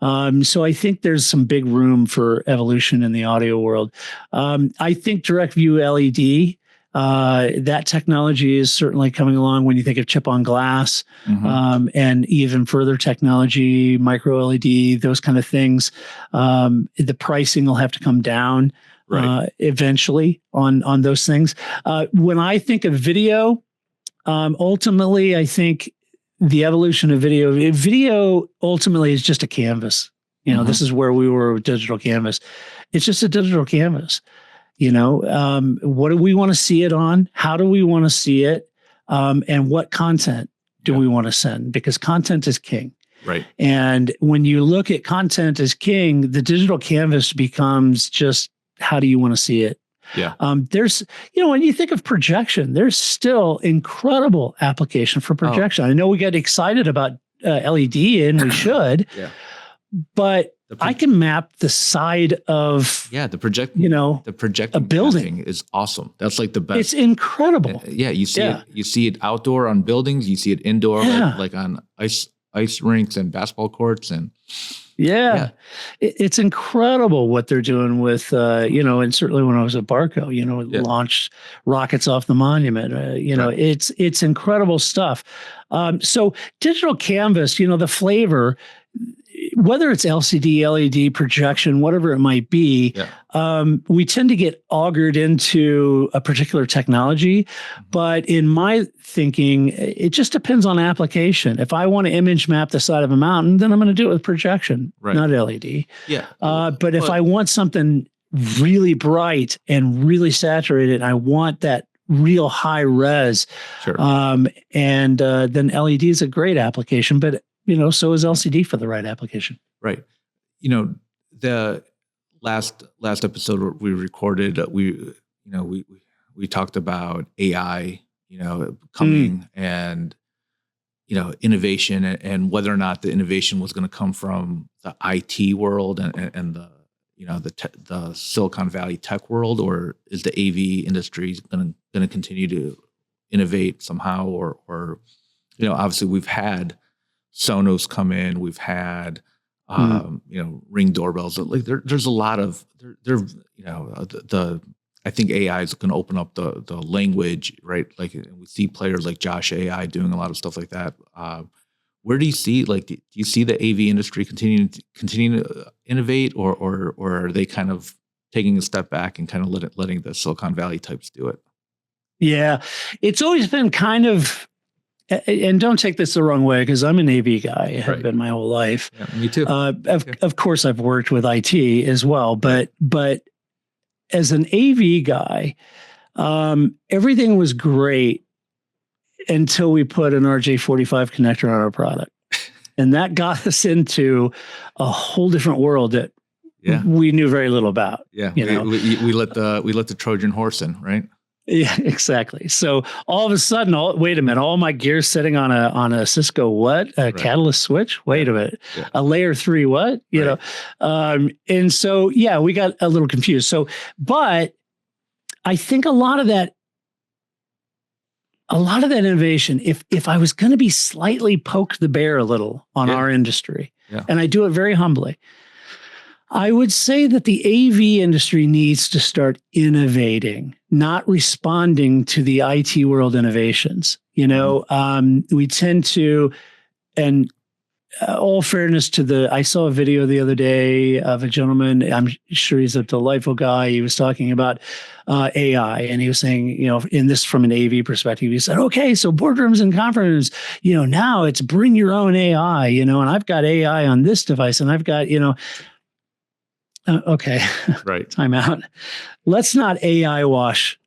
Speaker 2: So I think there's some big room for evolution in the audio world. I think direct view LED, that technology is certainly coming along when you think of chip on glass, and even further technology, micro LED, those kind of things. The pricing will have to come down eventually on those things. When I think of video, ultimately, I think the evolution of video ultimately is just a canvas. This is where we were with digital canvas. It's just a digital canvas. What do we want to see it on? How do we want to see it? And what content do we want to send? Because content is king.
Speaker 1: Right.
Speaker 2: And when you look at content as king, the digital canvas becomes just, how do you want to see it?
Speaker 1: Yeah.
Speaker 2: There's, when you think of projection, there's still incredible application for projection. I know we get excited about LED, and we should, but I can map the side of
Speaker 1: the projecting
Speaker 2: a building
Speaker 1: is awesome. That's like the best.
Speaker 2: It's incredible.
Speaker 1: You see it. You see it outdoor on buildings. You see it indoor, like on ice rinks and basketball courts, and
Speaker 2: it's incredible what they're doing with, and certainly when I was at Barco, launched rockets off the monument, it's incredible stuff. So digital canvas, the flavor, whether it's LCD, LED, projection, whatever it might be, we tend to get augured into a particular technology. But in my thinking, it just depends on application. If I want to image map the side of a mountain, then I'm going to do it with projection, not LED.
Speaker 1: Yeah.
Speaker 2: But if I want something really bright and really saturated, and I want that real high res, then LED is a great application. But so is LCD for the right application.
Speaker 1: Right. The last episode we recorded, we talked about AI, coming and, innovation, and whether or not the innovation was going to come from the IT world and the, the Silicon Valley tech world, or is the AV industry going to continue to innovate somehow, or obviously we've had Sonos come in. We've had, Ring doorbells. Like there's a lot of I think AI is going to open up the language, right? Like we see players like Josh AI doing a lot of stuff like that. Where do you see, do you see the AV industry continue to innovate, or are they kind of taking a step back and kind of letting the Silicon Valley types do it?
Speaker 2: Yeah, it's always been kind of, and don't take this the wrong way, because I'm an AV guy. I have been my whole life.
Speaker 1: Yeah, me too.
Speaker 2: Of course, I've worked with IT as well, but as an AV guy, everything was great until we put an RJ45 connector on our product, and that got us into a whole different world that we knew very little about.
Speaker 1: Yeah, we let the Trojan horse in, right?
Speaker 2: Yeah, exactly. So all of a sudden, wait a minute, all my gear's sitting on a Cisco catalyst switch. Wait a minute, a layer 3 what? You know, and so we got a little confused. So, but I think a lot of that innovation, if I was going to be slightly poke the bear a little on our industry, and I do it very humbly, I would say that the AV industry needs to start innovating, not responding to the IT world innovations. You know, we tend to, and all fairness to I saw a video the other day of a gentleman. I'm sure he's a delightful guy. He was talking about AI, and he was saying, you know, in this from an AV perspective, he said, okay, so boardrooms and conferences, you know, now it's bring your own AI, you know, and I've got AI on this device, and I've got, you know, okay,
Speaker 1: right.
Speaker 2: Time out. Let's not AI wash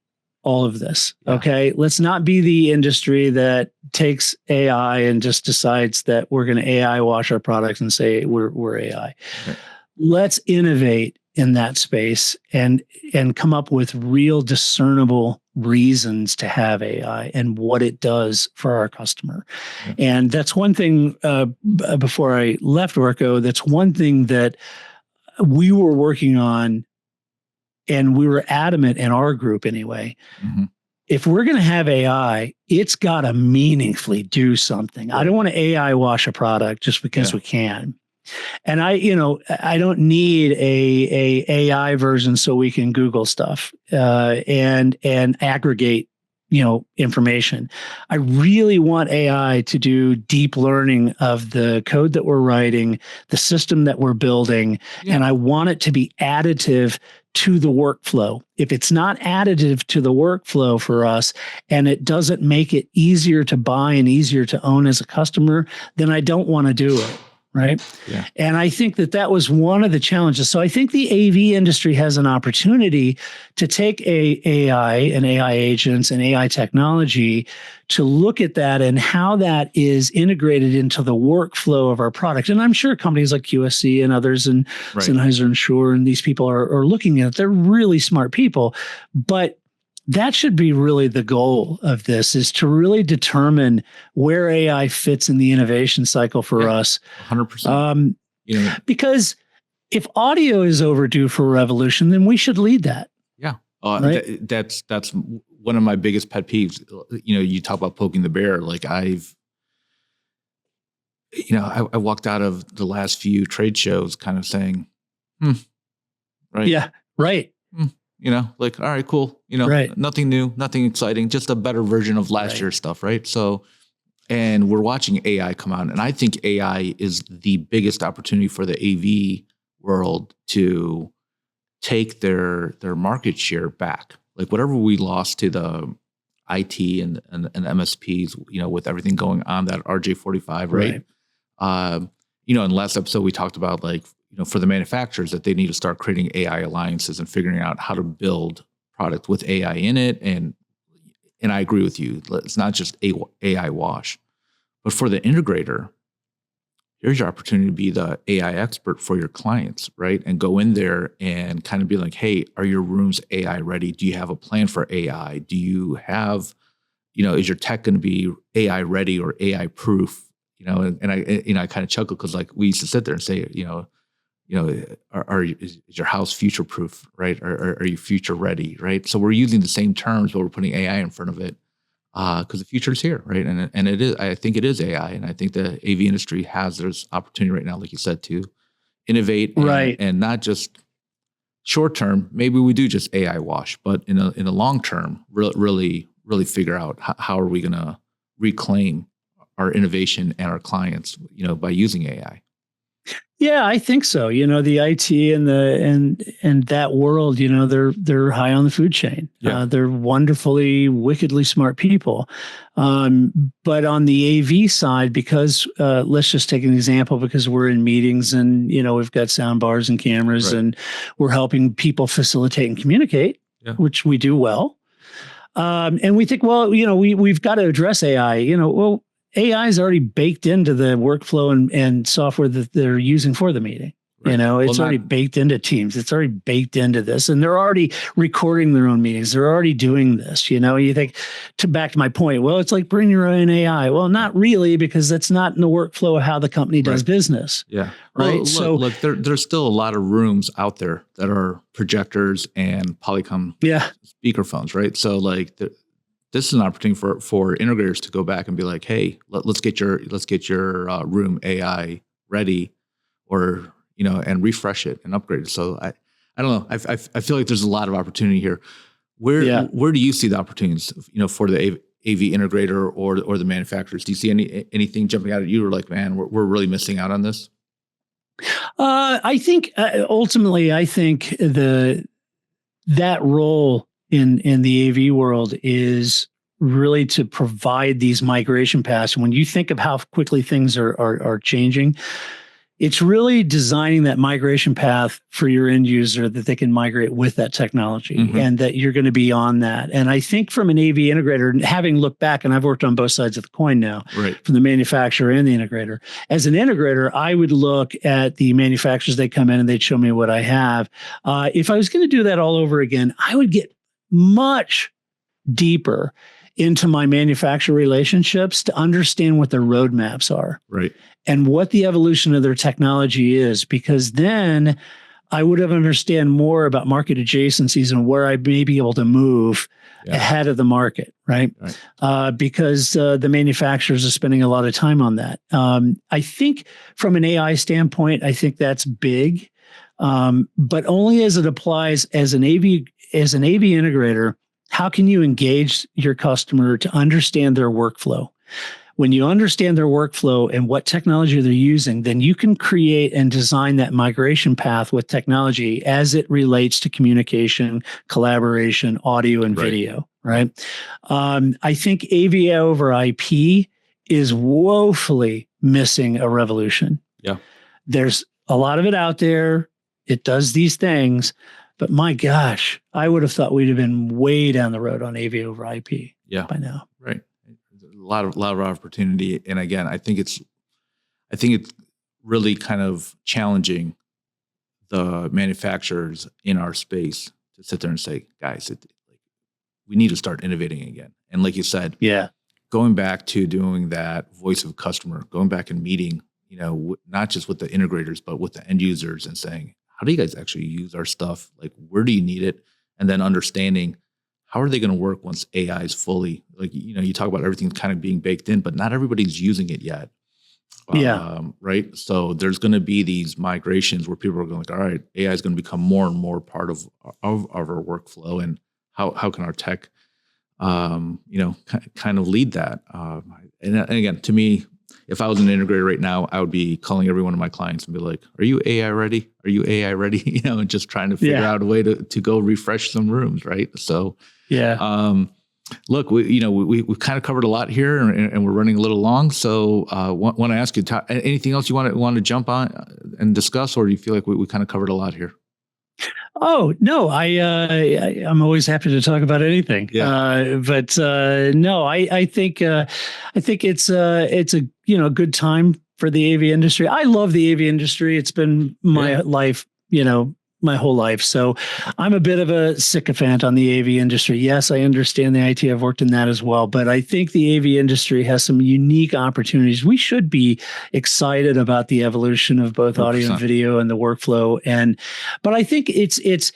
Speaker 2: all of this. Okay. Let's not be the industry that takes AI and just decides that we're going to AI wash our products and say we're AI. Okay. Let's innovate in that space and come up with real discernible reasons to have AI and what it does for our customer. Yeah. And that's one thing, before I left Orco, that's one thing that we were working on, and we were adamant in our group anyway. Mm-hmm. If we're going to have AI, it's got to meaningfully do something. Right. I don't want to AI wash a product just because we can. And I don't need a AI version so we can Google stuff and aggregate, you know, information. I really want AI to do deep learning of the code that we're writing, the system that we're building, and I want it to be additive to the workflow. If it's not additive to the workflow for us, and it doesn't make it easier to buy and easier to own as a customer, then I don't want to do it. Right. Yeah. And I think that was one of the challenges. So I think the AV industry has an opportunity to take AI and AI agents and AI technology to look at that and how that is integrated into the workflow of our product. And I'm sure companies like QSC and others and Sennheiser and Shure and these people are looking at it. They're really smart people, but that should be really the goal of this, is to really determine where AI fits in the innovation cycle for us.
Speaker 1: 100%.
Speaker 2: Because if audio is overdue for a revolution, then we should lead that.
Speaker 1: Yeah. Right? That's one of my biggest pet peeves. You know, you talk about poking the bear. Like I walked out of the last few trade shows kind of saying, right.
Speaker 2: Yeah. Right.
Speaker 1: You know, like, all right, cool. You know, nothing new, nothing exciting, just a better version of last year's stuff, right? So, and we're watching AI come out, and I think AI is the biggest opportunity for the AV world to take their market share back. Like whatever we lost to the IT and MSPs, you know, with everything going on, that RJ45, right? You know, in the last episode we talked about, like, you know, for the manufacturers, that they need to start creating AI alliances and figuring out how to build product with AI in it. And I agree with you. It's not just AI wash, but for the integrator, here's your opportunity to be the AI expert for your clients, right? And go in there and kind of be like, hey, are your rooms AI ready? Do you have a plan for AI? Do you have, you know, is your tech going to be AI ready or AI proof? You know, and I kind of chuckle because, like, we used to sit there and say, is your house future proof, right? Or are you future ready, right? So we're using the same terms, but we're putting AI in front of it because the future is here, right? And it is. I think it is AI, and I think the AV industry has this opportunity right now, like you said, to innovate, and not just short term. Maybe we do just AI wash, but in a long term, really figure out how are we going to reclaim our innovation and our clients, you know, by using AI.
Speaker 2: Yeah, I think so. The IT and that world, they're high on the food chain.
Speaker 1: Yeah.
Speaker 2: They're wonderfully, wickedly smart people. But on the AV side, because let's just take an example, because we're in meetings and we've got sound bars and cameras,
Speaker 1: Right.
Speaker 2: and we're helping people facilitate and communicate,
Speaker 1: Yeah.
Speaker 2: which we do well. And we think, well, we've got to address AI. Well, AI is already baked into the workflow and software that they're using for the meeting.
Speaker 1: Right.
Speaker 2: It's already baked into Teams. It's already baked into this, and they're already recording their own meetings. They're already doing this. You think, back to my point. Well, it's like bring your own AI. Well, not really, because that's not in the workflow of how the company does business.
Speaker 1: Yeah.
Speaker 2: Right.
Speaker 1: Well, look, there's still a lot of rooms out there that are projectors and Polycom speakerphones, right? So like this is an opportunity for integrators to go back and be like, hey, let's get your room AI ready, or and refresh it and upgrade it. So I don't know. I feel like there's a lot of opportunity here. Where do you see the opportunities? For the AV integrator or the manufacturers? Do you see anything jumping out at you, or like, man, we're really missing out on this?
Speaker 2: I think ultimately, that role in the AV world is really to provide these migration paths. When you think of how quickly things are changing, it's really designing that migration path for your end user that they can migrate with that technology, and that you're going to be on that. And I think from an AV integrator, having looked back, and I've worked on both sides of the coin now, from the manufacturer and the integrator. As an integrator, I would look at the manufacturers. They come in and they'd show me what I have. If I was going to do that all over again, I would get much deeper into my manufacturer relationships to understand what their roadmaps are.
Speaker 1: Right.
Speaker 2: And what the evolution of their technology is, because then I would have understand more about market adjacencies and where I may be able to move ahead of the market, right? Because the manufacturers are spending a lot of time on that. I think from an AI standpoint, I think that's big, but only as it applies as an AV integrator. How can you engage your customer to understand their workflow? When you understand their workflow and what technology they're using, then you can create and design that migration path with technology as it relates to communication, collaboration, audio, and video, right? I think AV over IP is woefully missing a revolution.
Speaker 1: Yeah.
Speaker 2: There's a lot of it out there. It does these things, but my gosh, I would have thought we'd have been way down the road on AV over IP by now.
Speaker 1: Right. A lot of opportunity. And again, I think it's really kind of challenging the manufacturers in our space to sit there and say, guys, we need to start innovating again. And like you said, going back to doing that voice of customer, going back and meeting, not just with the integrators, but with the end users, and saying, how do you guys actually use our stuff? Like, where do you need it? And then understanding, how are they going to work once AI is fully, you talk about everything kind of being baked in, but not everybody's using it yet. Right. So there's going to be these migrations where people are going, all right, AI is going to become more and more part of our workflow. And how can our tech, kind of lead that? And again, to me, if I was an integrator right now, I would be calling every one of my clients and be like, are you AI ready? Are you AI ready? And just trying to figure out a way to go refresh some rooms. Right. So, look, we've kind of covered a lot here, and we're running a little long. So, want to ask you, Todd, anything else you want to jump on and discuss, or do you feel like we kind of covered a lot here?
Speaker 2: Oh no, I'm always happy to talk about anything. But no, I think it's a good time for the AV industry. I love the AV industry. It's been my life, my whole life. So I'm a bit of a sycophant on the AV industry. Yes, I understand the IT. I've worked in that as well. But I think the AV industry has some unique opportunities. We should be excited about the evolution of both 100%. Audio and video and the workflow. But I think it's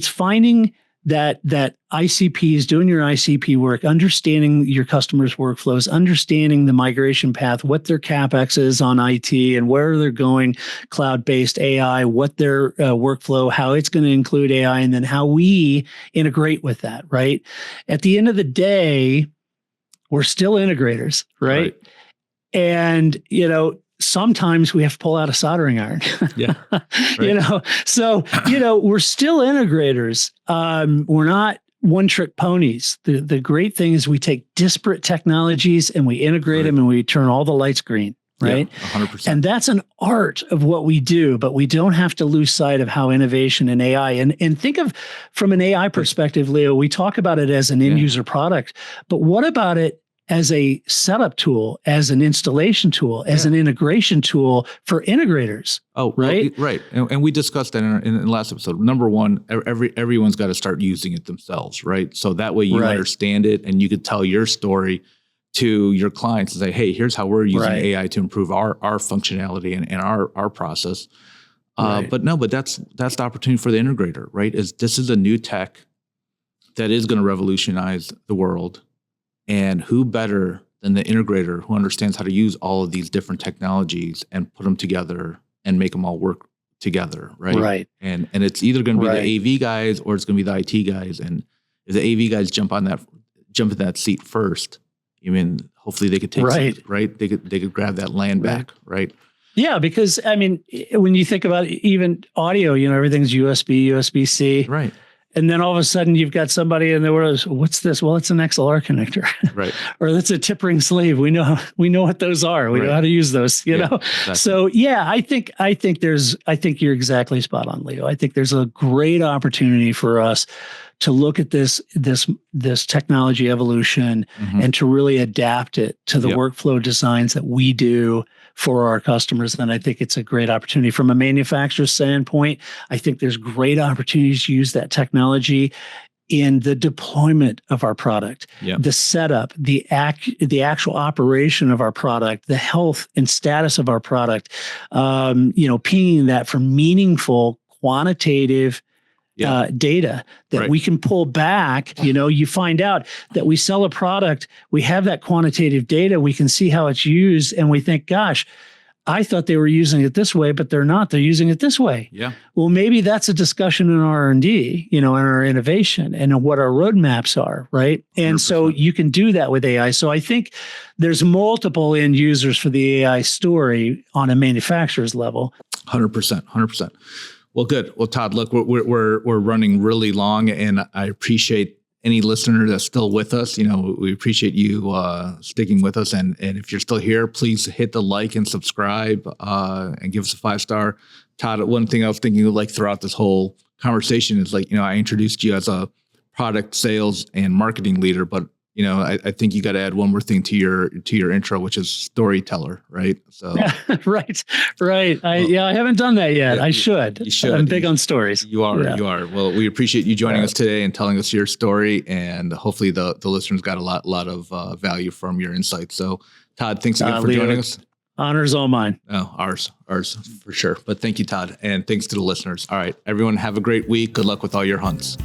Speaker 2: finding that ICPs, doing your ICP work, understanding your customers' workflows, understanding the migration path, what their CapEx is on IT and where they're going, cloud-based AI, what their workflow, how it's going to include AI, and then how we integrate with that, right? At the end of the day, we're still integrators, right? And, sometimes we have to pull out a soldering iron.
Speaker 1: Yeah. Right.
Speaker 2: So, we're still integrators. We're not one-trick ponies. The great thing is we take disparate technologies and we integrate them and we turn all the lights green. Right.
Speaker 1: Yeah, 100%.
Speaker 2: And that's an art of what we do, but we don't have to lose sight of how innovation and AI and think of from an AI perspective, Leo, we talk about it as an end user product, but what about it as a setup tool, as an installation tool, as an integration tool for integrators?
Speaker 1: Oh,
Speaker 2: right.
Speaker 1: Well, right. And we discussed that in the last episode. Number one, everyone's got to start using it themselves. Right. So that way you understand it and you could tell your story to your clients and say, hey, here's how we're using AI to improve our functionality and our process. But that's the opportunity for the integrator, right? This is a new tech that is going to revolutionize the world. And who better than the integrator who understands how to use all of these different technologies and put them together and make them all work together, right?
Speaker 2: Right.
Speaker 1: And it's either going to be the AV guys or it's going to be the IT guys. And if the AV guys jump in that seat first, I mean, hopefully they could take seat, right? They could grab that land back, right?
Speaker 2: Yeah, because I mean, when you think about even audio, everything's USB, USB-C.
Speaker 1: Right.
Speaker 2: And then all of a sudden you've got somebody in the world, what's this? Well, it's an XLR connector.
Speaker 1: Right.
Speaker 2: Or that's a tip ring sleeve. We know what those are. We know how to use those, you know? Exactly. So yeah, I think you're exactly spot on, Leo. I think there's a great opportunity for us to look at this technology evolution and to really adapt it to the workflow designs that we do for our customers. And I think it's a great opportunity from a manufacturer standpoint. I think there's great opportunities to use that technology in the deployment of our product, the setup, the actual operation of our product, the health and status of our product, pinging that for meaningful quantitative data that we can pull back. You find out that we sell a product, we have that quantitative data, we can see how it's used, and we think, gosh, I thought they were using it this way, but they're not. They're using it this way. Yeah. Well, maybe that's a discussion in R&D, in our innovation and what our roadmaps are, right? And 100%. So you can do that with AI. So I think there's multiple end users for the AI story on a manufacturer's level.
Speaker 1: 100%. Well, good. Well, Todd, look, we're running really long, and I appreciate any listener that's still with us. We appreciate you sticking with us, and if you're still here, please hit the like and subscribe and give us a 5-star. Todd, one thing I was thinking like throughout this whole conversation is I introduced you as a product sales and marketing leader, but I think you got to add one more thing to your intro, which is storyteller, right? So
Speaker 2: right. I haven't done that yet. I should.
Speaker 1: You should.
Speaker 2: I'm big on stories.
Speaker 1: You are. Well, we appreciate you joining us today and telling us your story, and hopefully the listeners got a lot of value from your insights. So, Todd, thanks again for joining us.
Speaker 2: Honor's all mine.
Speaker 1: Oh, ours for sure. But thank you, Todd, and thanks to the listeners. All right, everyone, have a great week. Good luck with all your hunts.